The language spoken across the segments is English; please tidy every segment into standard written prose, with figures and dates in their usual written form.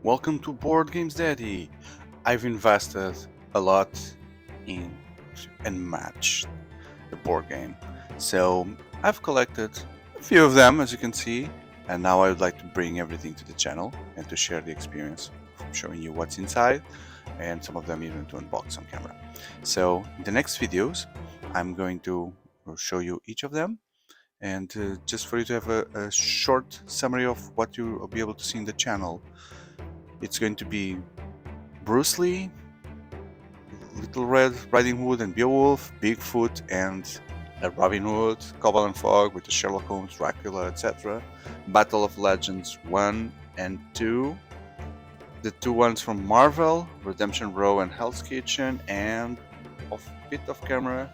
Welcome to Board Games Daddy. I've invested a lot in Unmatched, the board game. So I've collected a few of them, as you can see, and now I would like to bring everything to the channel and to share the experience from showing you what's inside, and some of them even to unbox on camera. So in the next videos, I'm going to show you each of them, and just for you to have a short summary of what you'll be able to see in the channel. It's going to be Bruce Lee, Little Red Riding Hood and Beowulf, Bigfoot and Robin Hood, Cobble Fog with the Sherlock Holmes, Dracula, etc. Battle of Legends 1 and 2. The two ones from Marvel, Redemption Row and Hell's Kitchen, and off bit of camera,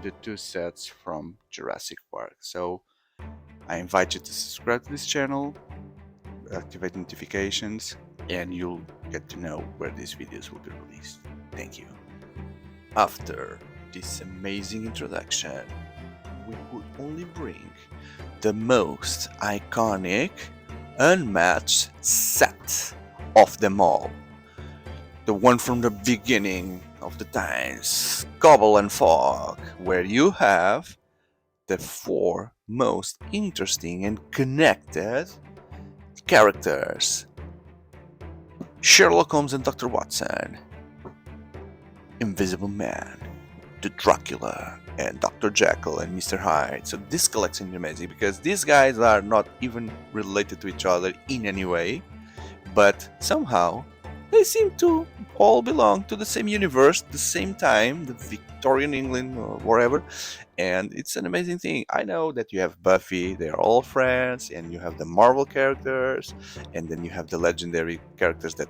the two sets from Jurassic Park. So I invite you to subscribe to this channel, activate notifications, and you'll get to know where these videos will be released. Thank you. After this amazing introduction, we would only bring the most iconic, unmatched set of them all. The one from the beginning of the times, Cobble Fog, where you have the four most interesting and connected characters: Sherlock Holmes and Dr. Watson, Invisible Man, the Dracula, and Dr. Jekyll and Mr. Hyde. So this collection is amazing because these guys are not even related to each other in any way, but somehow they seem to all belong to the same universe, the same time, the Victorian England or wherever, and it's an amazing thing. I know that you have Buffy, they are all friends, and you have the Marvel characters, and then you have the legendary characters that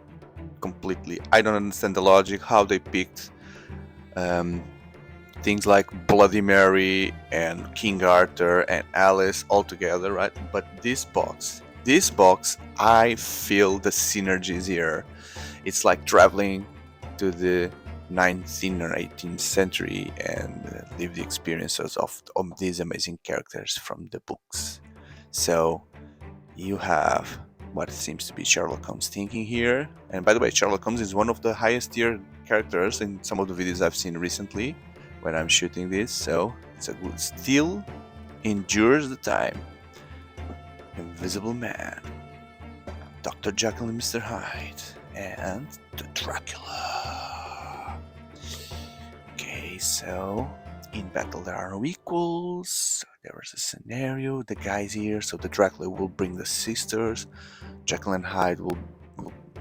completely, I don't understand the logic, how they picked things like Bloody Mary and King Arthur and Alice all together, right? But this box, I feel the synergies here. It's like traveling to the 19th or 18th century and live the experiences of these amazing characters from the books. So you have what seems to be Sherlock Holmes thinking here. And by the way, Sherlock Holmes is one of the highest tier characters in some of the videos I've seen recently when I'm shooting this, so it's a good, still endures the time. Invisible Man, Dr. Jekyll and Mr. Hyde, and the Dracula. Okay, so in battle there are no equals. There is a scenario, the guys here, so the Dracula will bring the sisters, Jekyll and Hyde will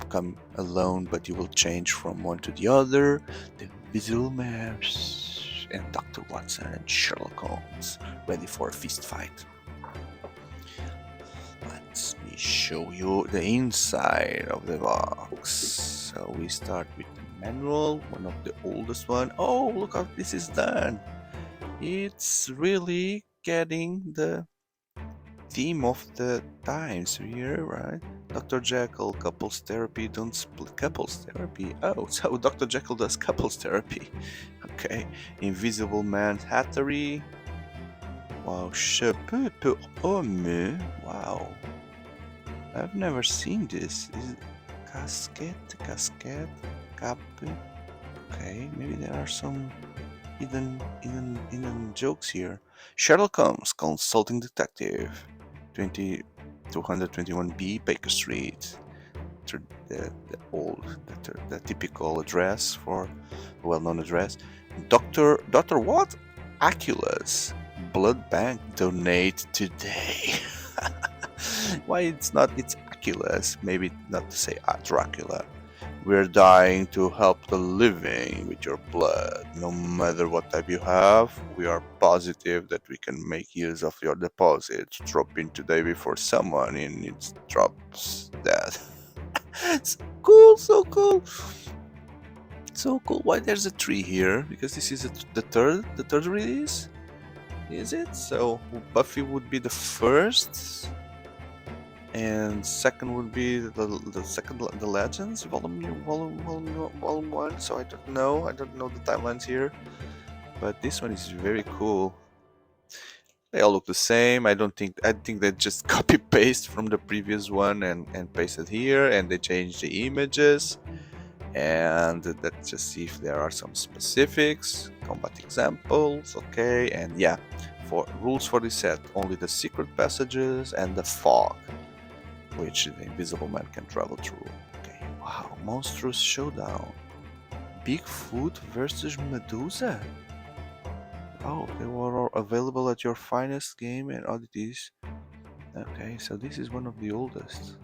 come alone, but you will change from one to the other. The Invisible Man and Dr. Watson and Sherlock Holmes ready for a fist fight. Let me show you the inside of the box. So we start with the manual, one of the oldest one. Oh, look how this is done. It's really getting the theme of the times here, right? Dr. Jekyll, couples therapy, don't split couples therapy. Oh, so Dr. Jekyll does couples therapy. Okay. Invisible Man Hattery. Wow, chapeau pour homme. Wow. I've never seen this. Is it casquette, cape? Okay, maybe there are some hidden jokes here. Sherlock Holmes, consulting detective. 221B Baker Street. The typical address for a well-known address. Dr. What? Aculus. Blood bank donate today. Why it's Aculus? Maybe not to say Dracula. We're dying to help the living with your blood. No matter what type you have, we are positive that we can make use of your deposits. Drop in today before someone in it drops dead. It's cool, so cool. So cool. Why there's a tree here? Because this is the third release? Is it? So Buffy would be the first, and second would be the Legends volume 1. So I don't know the timelines here, but this one is very cool. They all look the same. I think they just copy paste from the previous one and pasted here, and they change the images. And let's just see if there are some specifics. Combat examples, okay, and yeah, for rules for this set, only the secret passages and the fog, which the invisible man can travel through. Okay, wow, monstrous showdown. Bigfoot versus Medusa. Oh, they were all available at your finest game and oddities. Okay, so this is one of the oldest.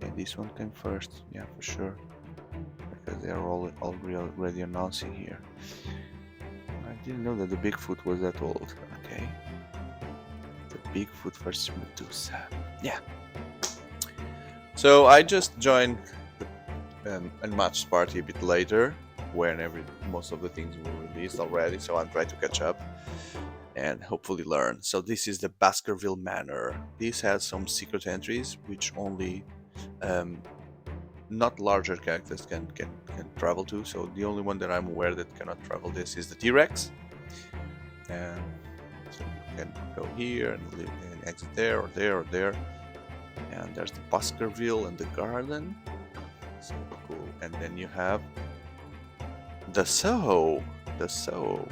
And this one came first, yeah, for sure. Because they are all already announcing here. I didn't know that the Bigfoot was that old. Okay. The Bigfoot versus Medusa. Yeah. So I just joined the Unmatched party a bit later, when most of the things were released already, so I'm trying to catch up and hopefully learn. So this is the Baskerville Manor. This has some secret entries which only not larger characters can travel to. So the only one that I'm aware that cannot travel this is the T-Rex. And so you can go here and exit there or there or there. And there's the Baskerville and the garden. So cool. And then you have the Soho,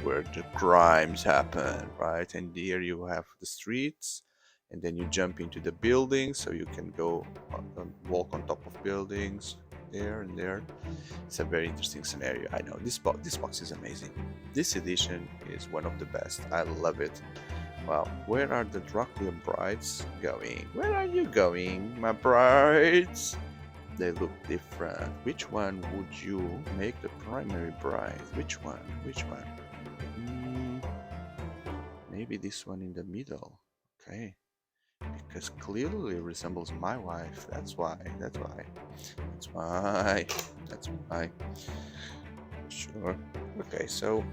where the crimes happen, right? And here you have the streets, and then you jump into the buildings, so you can go walk on top of buildings there and there. It's a very interesting scenario. I know this box is amazing. This edition is one of the best. I love it. Wow, where are the Dracula brides going? Where are you going, my brides? They look different. Which one would you make the primary bride? Which one? Maybe this one in the middle. Okay. Because clearly resembles my wife. That's why. Sure. Okay, so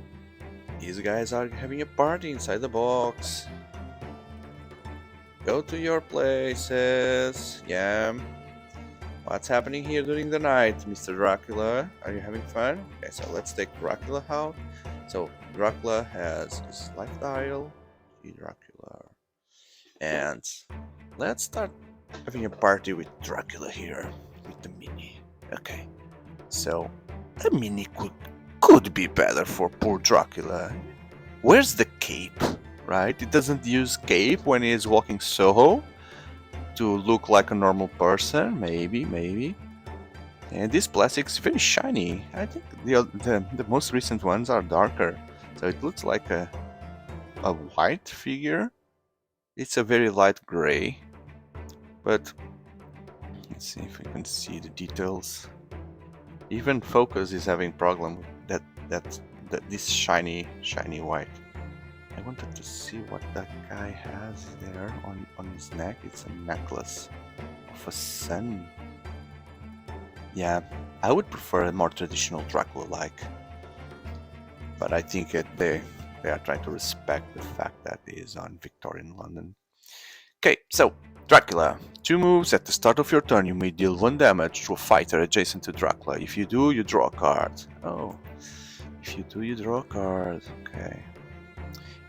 these guys are having a party inside the box. Go to your places. Yeah. What's happening here during the night, Mr. Dracula? Are you having fun? Okay, so let's take Dracula out. So Dracula has his life dial. Dracula. And let's start having a party with Dracula here. With the mini. Okay. So a mini could be better for poor Dracula. Where's the cape? Right? It doesn't use cape when he is walking Soho to look like a normal person, maybe. And this plastic's very shiny. I think the most recent ones are darker, so it looks like a white figure. It's a very light gray, but let's see if we can see the details. Even focus is having problem with that this shiny white. I wanted to see what that guy has there on his neck. It's a necklace of a sun. Yeah, I would prefer a more traditional Dracula-like. But I think they are trying to respect the fact that he is on Victorian London. Okay, so Dracula. 2 moves. At the start of your turn, you may deal 1 damage to a fighter adjacent to Dracula. If you do, you draw a card. Oh, if you do, you draw a card. Okay.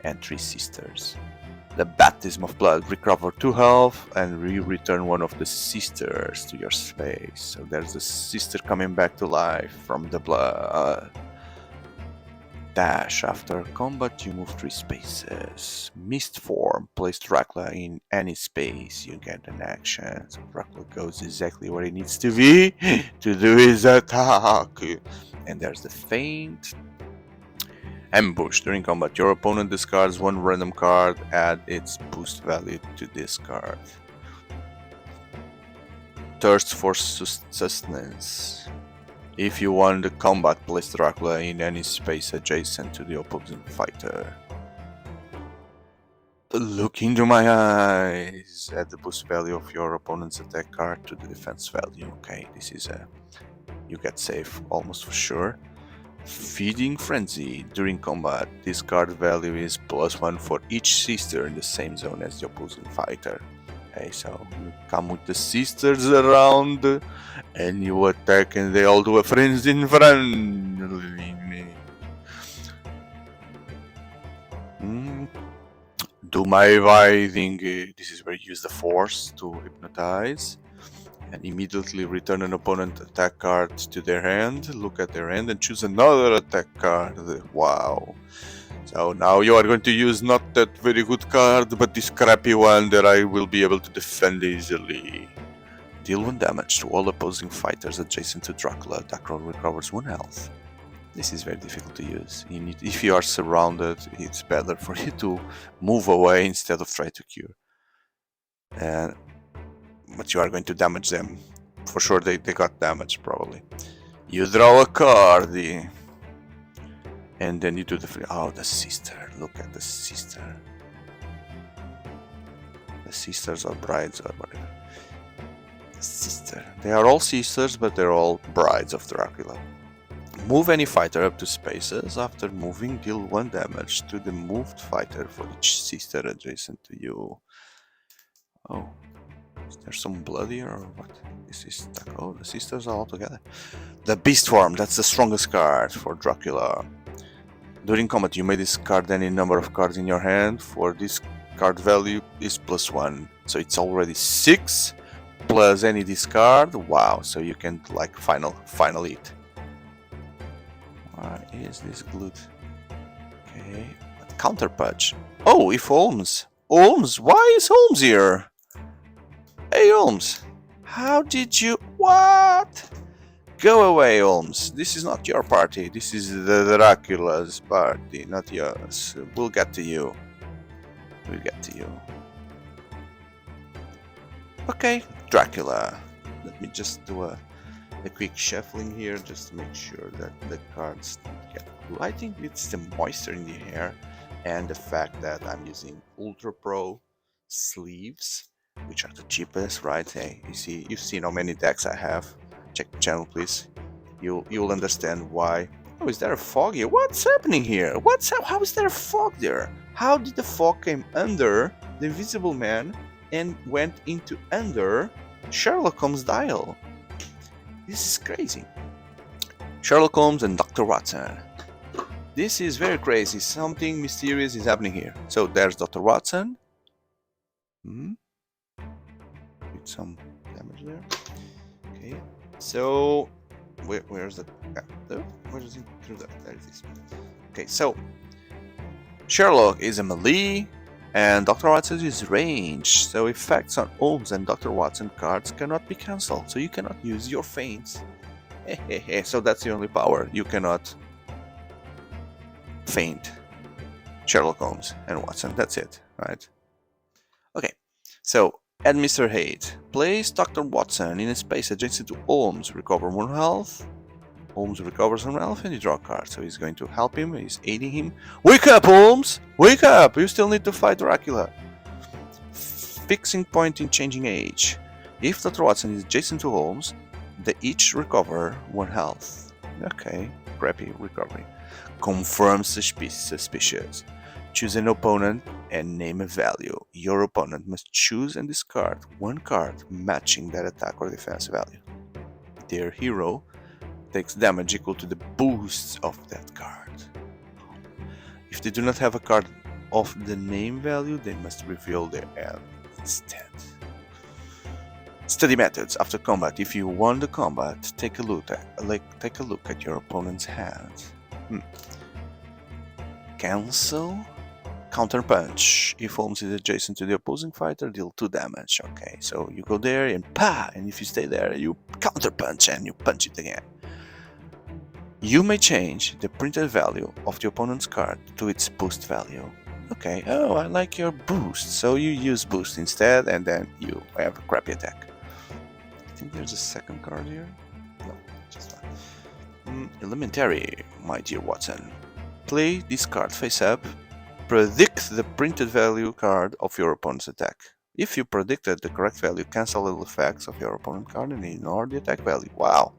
And 3 sisters. The Baptism of Blood. Recover 2 health and return 1 of the sisters to your space. So there's the sister coming back to life from the blood. Dash. After combat, you move 3 spaces. Mist Form. Place Dracula in any space. You get an action. So Dracula goes exactly where he needs to be to do his attack. And there's the Feint. Ambush. During combat, your opponent discards 1 random card, add its boost value to this card. Thirst for sustenance. If you won the combat, place Dracula in any space adjacent to the opposing fighter. Look into my eyes. Add the boost value of your opponent's attack card to the defense value. Okay, this is you get safe almost for sure. Feeding Frenzy. During combat, this card value is +1 for each sister in the same zone as the opposing fighter. Okay, so you come with the sisters around and you attack and they all do a frenzy in front. do my writhing. This is where you use the force to hypnotize. And immediately return an opponent attack card to their hand, look at their hand, and choose another attack card. Wow. So now you are going to use not that very good card, but this crappy one that I will be able to defend easily. Deal 1 damage to all opposing fighters adjacent to Dracula. Dracula recovers 1 health. This is very difficult to use. If you are surrounded, it's better for you to move away instead of try to cure. But you are going to damage them. For sure they got damaged, probably. You draw a card. And then you do the... Oh, the sister. Look at the sister. The sisters or brides or whatever. The sister. They are all sisters, but they're all brides of Dracula. Move any fighter up to spaces. After moving, deal 1 damage to the moved fighter for each sister adjacent to you. Oh. Is there some blood here or what? This is stuck. Oh, the sisters are all together. The beast form, that's the strongest card for Dracula. During combat, you may discard any number of cards in your hand. For this card value is +1. So it's already 6 plus any discard. Wow, so you can like final it. Why is this glued? Okay. Counter punch. Oh, if Holmes. Holmes, why is Holmes here? Hey Holmes, how did you... What? Go away, Holmes. This is not your party. This is the Dracula's party, not yours. We'll get to you. We'll get to you. Okay, Dracula. Let me just do a quick shuffling here, just to make sure that the cards don't get blue. I think it's the moisture in the hair and the fact that I'm using Ultra Pro sleeves, which are the cheapest, right? Hey, you've seen how many decks I have. Check the channel, please. You'll understand why. Oh, is there a fog here? What's happening here? How is there a fog there? How did the fog came under the Invisible Man and went into under Sherlock Holmes' dial? This is crazy. Sherlock Holmes and Dr. Watson. This is very crazy. Something mysterious is happening here. So there's Dr. Watson. With some damage there. Okay. So where's the... where is it? Through that. There it is. Okay, so Sherlock is a melee and Dr. Watson is range. So effects on Holmes and Dr. Watson cards cannot be cancelled. So you cannot use your feints. So that's the only power. You cannot feint Sherlock Holmes and Watson. That's it, right? Okay, so add Mr. Hyde. Place Dr. Watson in a space adjacent to Holmes. Recover 1 health. Holmes recovers 1 health and you draw a card. So he's going to help him. He's aiding him. Wake up, Holmes! Wake up! You still need to fight Dracula. Fixing point in changing age. If Dr. Watson is adjacent to Holmes, they each recover 1 health. Okay, crappy recovery. Confirm suspicious. Choose an opponent and name a value. Your opponent must choose and discard 1 card matching that attack or defense value. Their hero takes damage equal to the boosts of that card. If they do not have a card of the name value, they must reveal their hand instead. Study methods after combat. If you won the combat, take a look at your opponent's hand. Cancel. Counter punch. If Holmes is adjacent to the opposing fighter, deal 2 damage. Okay, so you go there and pa! And if you stay there, you counter punch and you punch it again. You may change the printed value of the opponent's card to its boost value. Okay, oh, I like your boost. So you use boost instead, and then you have a crappy attack. I think there's a second card here. No, just one. Elementary, my dear Watson. Play this card face up. Predict the printed value card of your opponent's attack. If you predicted the correct value, cancel the effects of your opponent's card and ignore the attack value. Wow,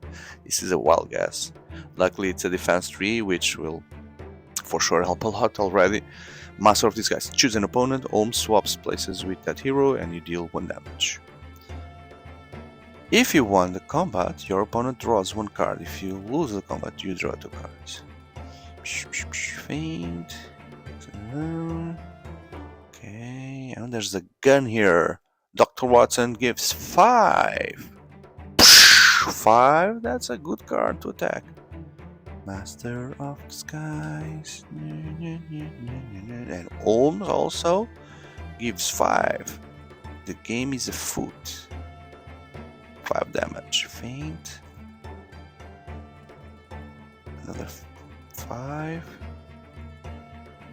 this is a wild guess. Luckily, it's a defense tree, which will for sure help a lot already. Master of Disguise. Choose an opponent. Holmes swaps places with that hero and you deal 1 damage. If you won the combat, your opponent draws 1 card. If you lose the combat, you draw 2 cards. Feint. Okay. And there's a gun here. Dr. Watson gives 5. 5? That's a good card to attack. Master of the Skies. And Holmes also gives 5. The game is afoot. 5 damage. Faint. Another 5.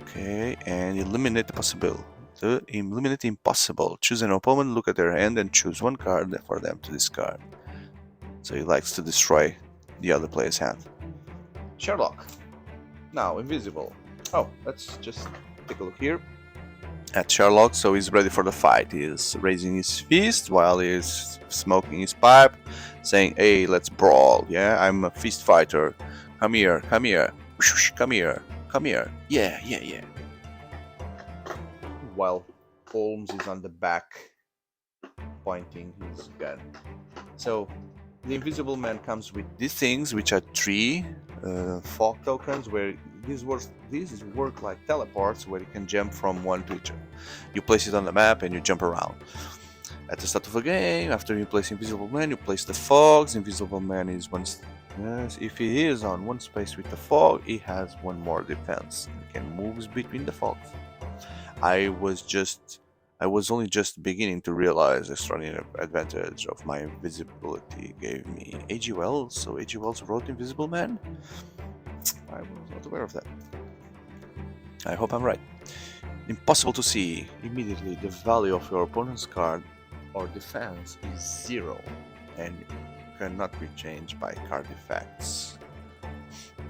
Okay, and eliminate the possible. To eliminate the impossible. Choose an opponent, look at their hand, and choose one card for them to discard. So he likes to destroy the other player's hand. Sherlock. Now, invisible. Oh, let's just take a look here at Sherlock. So he's ready for the fight. He's raising his fist while he's smoking his pipe, saying, "Hey, let's brawl. Yeah, I'm a fist fighter. Come here, come here, come here, come here. Yeah, yeah, yeah." While Holmes is on the back, pointing his gun. So the Invisible Man comes with these things, which are 3 fog tokens, where these work like teleports, where you can jump from one to each other. You place it on the map and you jump around. At the start of a game, after you place Invisible Man, you place the fogs. Invisible Man is one. If he is on one space with the fog, he has 1 more defense. He can move between the fogs. I was only just beginning to realize the extraordinary advantage of my invisibility gave me A.G. Wells. So A.G. Wells wrote Invisible Man? I was not aware of that. I hope I'm right. Impossible to see. Immediately, the value of your opponent's card or defense is 0 and cannot be changed by card effects.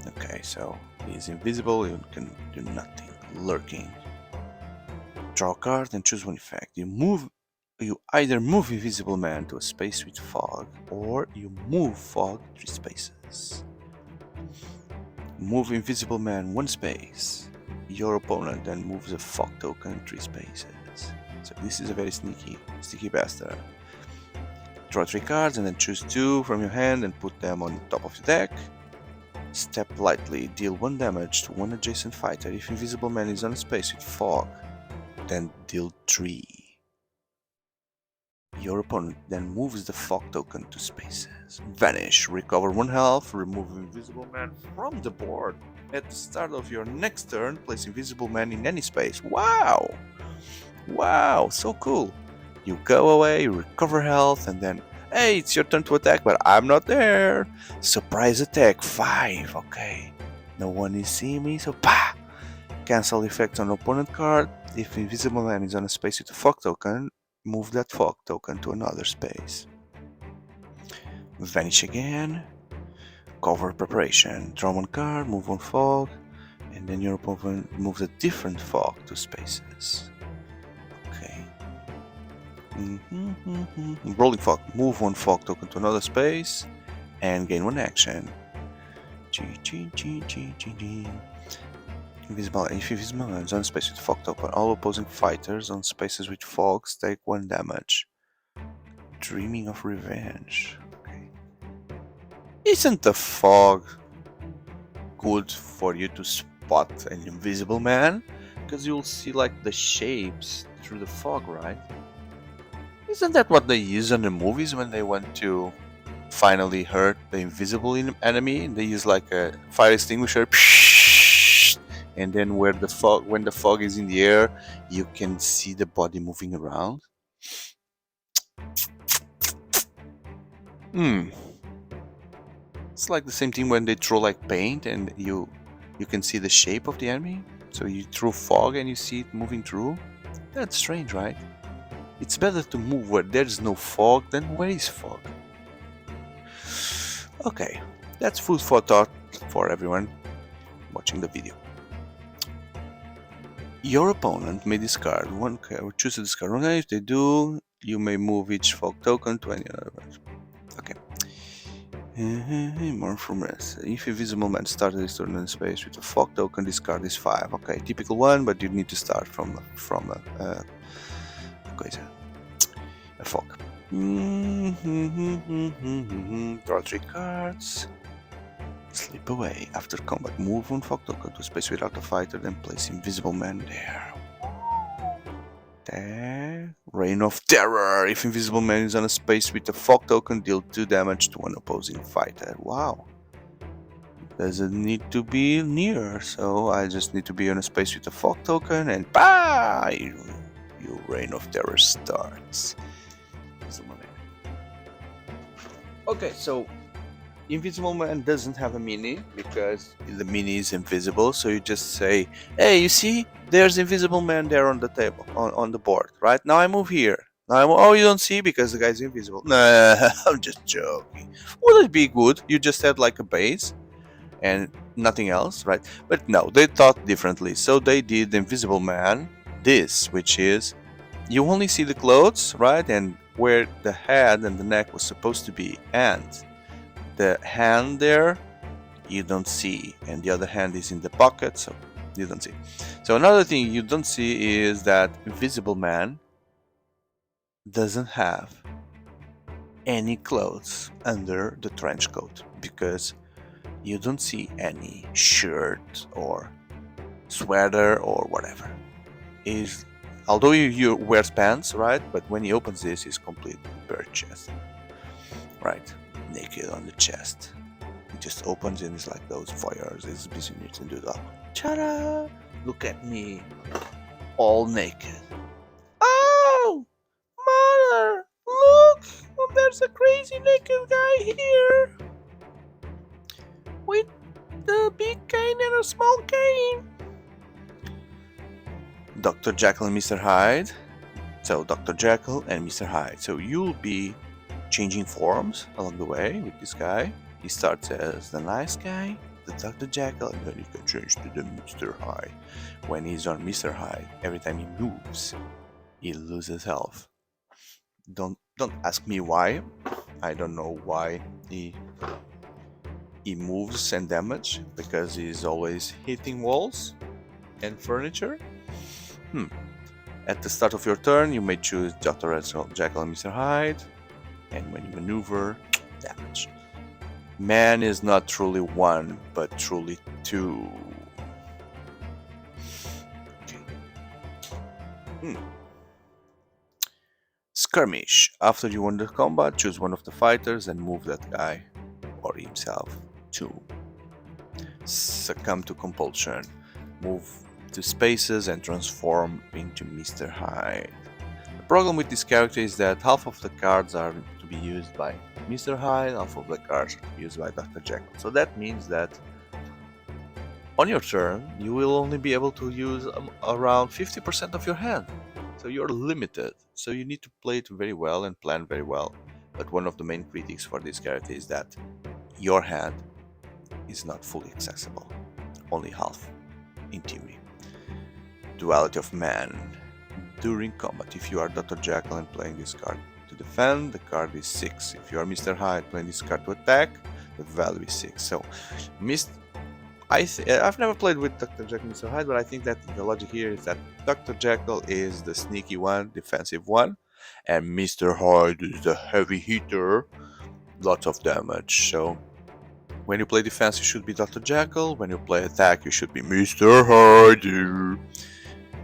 Okay, so he's invisible, you can do nothing. Lurking. Draw a card and choose one effect. You either move Invisible Man to a space with fog, or you move fog 3 spaces. Move Invisible Man 1 space. Your opponent then moves a fog token 3 spaces. So this is a very sneaky bastard. Draw 3 cards and then choose 2 from your hand and put them on top of the deck. Step lightly, deal 1 damage to 1 adjacent fighter. If Invisible Man is on a space with fog, then deal 3. Your opponent then moves the fog token 2 spaces. Vanish, recover 1 health, remove Invisible Man from the board. At the start of your next turn, place Invisible Man in any space. Wow! Wow, so cool. You go away, you recover health, and then, hey, it's your turn to attack, but I'm not there. Surprise attack, 5, okay. No one is seeing me, so pa! Cancel effect on opponent card. If Invisible Man is on a space with a fog token, move that fog token to another space. Vanish again. Cover preparation. Draw 1 card, move 1 fog, and then your opponent moves a different fog 2 spaces. Okay. Rolling fog. Move 1 fog token to another space and gain 1 action. If Invisible Man is on space with fog token, all opposing fighters on spaces with fogs take 1 damage. Dreaming of revenge. Okay. Isn't the fog good for you to spot an Invisible Man? Because you'll see like the shapes through the fog, right? Isn't that what they use in the movies when they want to finally hurt the invisible enemy? They use like a fire extinguisher. And then when the fog is in the air, you can see the body moving around. It's like the same thing when they throw like paint and you can see the shape of the enemy. So you throw fog and you see it moving through. That's strange, right? It's better to move where there's no fog than where is fog. Okay, that's food for thought for everyone watching the video. Your opponent may discard 1 card, choose to discard 1 card. If they do, you may move each fog token to any other branch. Okay. More from rest. If Invisible Man started his turn in space with a fog token, discard is 5. Okay, typical one, but you need to start from a fog. Draw 3 cards. Slip away. After combat, move 1 fog token to space without a fighter, then place Invisible Man there. Reign of Terror. If Invisible Man is on a space with a fog token, deal 2 damage to an opposing fighter. Wow. Doesn't need to be near, so I just need to be on a space with a fog token and bah! Your Reign of Terror starts. Okay, so Invisible Man doesn't have a mini because the mini is invisible, so you just say, hey, you see, there's Invisible Man there on the table, on the board, right? Now I move here. Oh, you don't see because the guy's invisible. Nah, I'm just joking. Would it be good? You just had like a base and nothing else, right? But no, they thought differently, so they did Invisible Man this, which is you only see the clothes, right? And where the head and the neck was supposed to be, and the hand there you don't see, and the other hand is in the pocket, so you don't see. So another thing you don't see is that Invisible Man doesn't have any clothes under the trench coat because you don't see any shirt or sweater or whatever. Although you wears pants, right? But when he opens this, he's completely bare chest, right? Naked on the chest. He just opens and it's like those voyeurs. It's busy to do that. Ta-da! Look at me, all naked. Oh, mother! Look! Oh, there's a crazy naked guy here with the big cane and a small cane. Dr. Jekyll and Mr. Hyde. So Dr. Jekyll and Mr. Hyde. So you'll be changing forms along the way with this guy. He starts as the nice guy, the Dr. Jekyll, and then he can change to the Mr. Hyde. When he's on Mr. Hyde, every time he moves, he loses health. Don't ask me why. I don't know why he moves and damage, because he's always hitting walls and furniture. At the start of your turn, you may choose Dr. Jekyll and Mr. Hyde, and when you maneuver, damage. Man is not truly one, but truly two. Okay. Skirmish. After you win the combat, choose one of the fighters and move that guy or himself to succumb to compulsion. Move to spaces and transform into Mr. Hyde. The problem with this character is that half of the cards are to be used by Mr. Hyde, half of the cards are to be used by Dr. Jekyll. So that means that on your turn, you will only be able to use around 50% of your hand. So you're limited. So you need to play it very well and plan very well. But one of the main critiques for this character is that your hand is not fully accessible. Only half, in theory. Duality of Man. During combat, if you are Dr. Jekyll and playing this card to defend, the card is 6. If you are Mr. Hyde playing this card to attack, the value is 6. So, I've never played with Dr. Jekyll and Mr. Hyde, but I think that the logic here is that Dr. Jekyll is the sneaky one, defensive one, and Mr. Hyde is the heavy hitter, lots of damage. So, when you play defense, you should be Dr. Jekyll. When you play attack, you should be Mr. Hyde.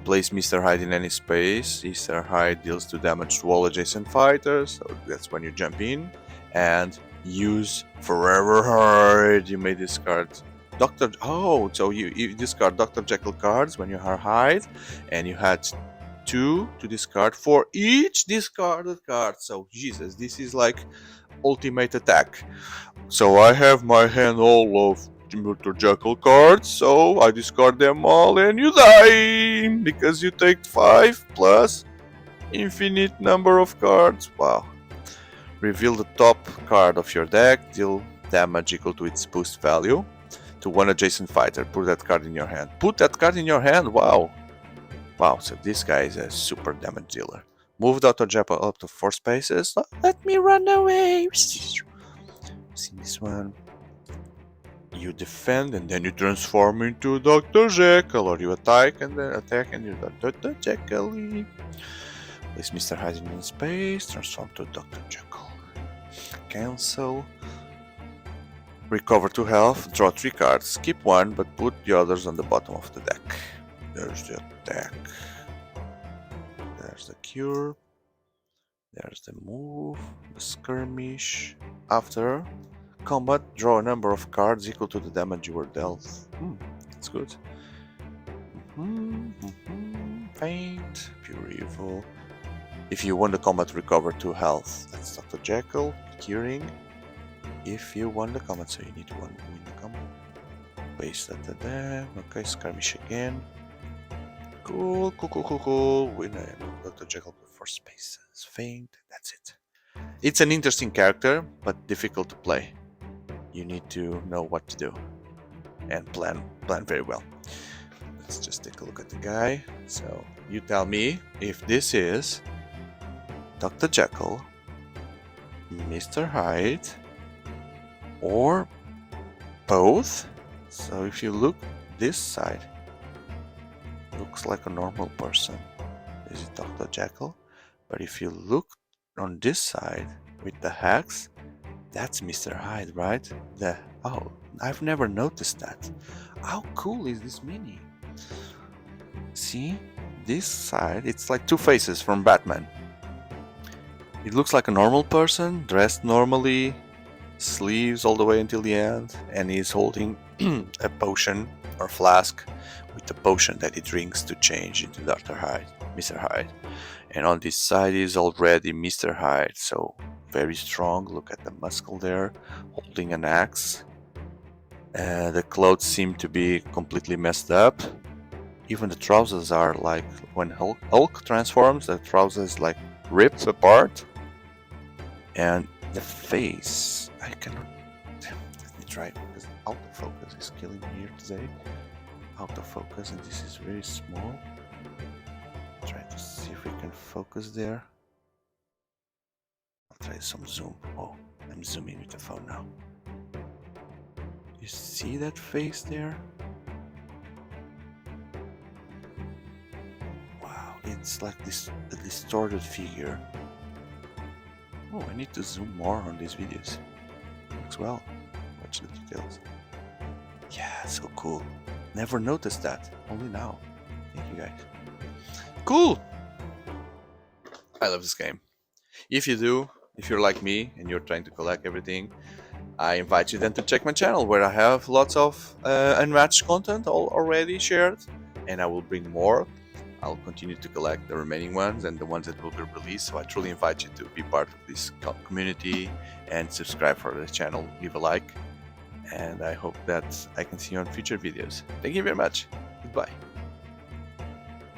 Place Mr. Hyde in any space. Mr. Hyde deals 2 damage to all adjacent fighters, so that's when you jump in. And use Forever Hyde. You may discard so you discard Dr. Jekyll cards when you are Hyde, and you had 2 to discard for each discarded card. So Jesus, this is like ultimate attack. So I have my hand all of Dr. Jekyll cards, so I discard them all and you die because you take 5 plus infinite number of cards. Wow. Reveal the top card of your deck, deal damage equal to its boost value to one adjacent fighter. Put that card in your hand. Put that card in your hand? Wow. Wow, so this guy is a super damage dealer. Move Dr. Jekyll up to 4 spaces. Let me run away. See this one? You defend and then you transform into Dr. Jekyll, or you attack and you're Dr. Jekyll. Place Mr. Hyde in space, transform to Dr. Jekyll. Cancel. Recover 2 health, draw 3 cards, keep 1, but put the others on the bottom of the deck. There's the deck. There's the cure. There's the move, the skirmish. After combat, draw a number of cards equal to the damage you were dealt. That's good. Faint, pure evil. If you won the combat, recover 2 health. That's Dr. Jekyll, curing. If you won the combat, so you need to win the combat. Paste that there. Okay, skirmish again. Cool. Win Dr. Jekyll with 4 spaces. Faint, that's it. It's an interesting character, but difficult to play. You need to know what to do and plan very well. Let's just take a look at the guy. So you tell me if this is Dr. Jekyll, Mr. Hyde, or both. So if you look this side, looks like a normal person. This is Dr. Jekyll. But if you look on this side with the hex, that's Mr. Hyde, right? Oh, I've never noticed that. How cool is this mini? See, this side, it's like 2 faces from Batman. It looks like a normal person, dressed normally, sleeves all the way until the end, and he's holding a potion or flask with the potion that he drinks to change into Dr. Hyde, Mr. Hyde. And on this side is already Mr. Hyde, so very strong. Look at the muscle there, holding an axe. The clothes seem to be completely messed up. Even the trousers are like, when Hulk transforms, the trousers like ripped apart. And the face, I cannot. Let me try, because autofocus is killing me here today. Autofocus, and this is very small. Try to see if we can focus there. I'll try some zoom. Oh, I'm zooming with the phone now. You see that face there? Wow, it's like this a distorted figure. Oh, I need to zoom more on these videos. Looks well. Watch the details. Yeah, so cool. Never noticed that. Only now. Thank you guys. Cool! I love this game. If you do, if you're like me and you're trying to collect everything, I invite you then to check my channel, where I have lots of unmatched content already shared, and I will bring more. I'll continue to collect the remaining ones and the ones that will be released, so I truly invite you to be part of this community and subscribe for the channel, leave a like, and I hope that I can see you on future videos. Thank you very much. Goodbye.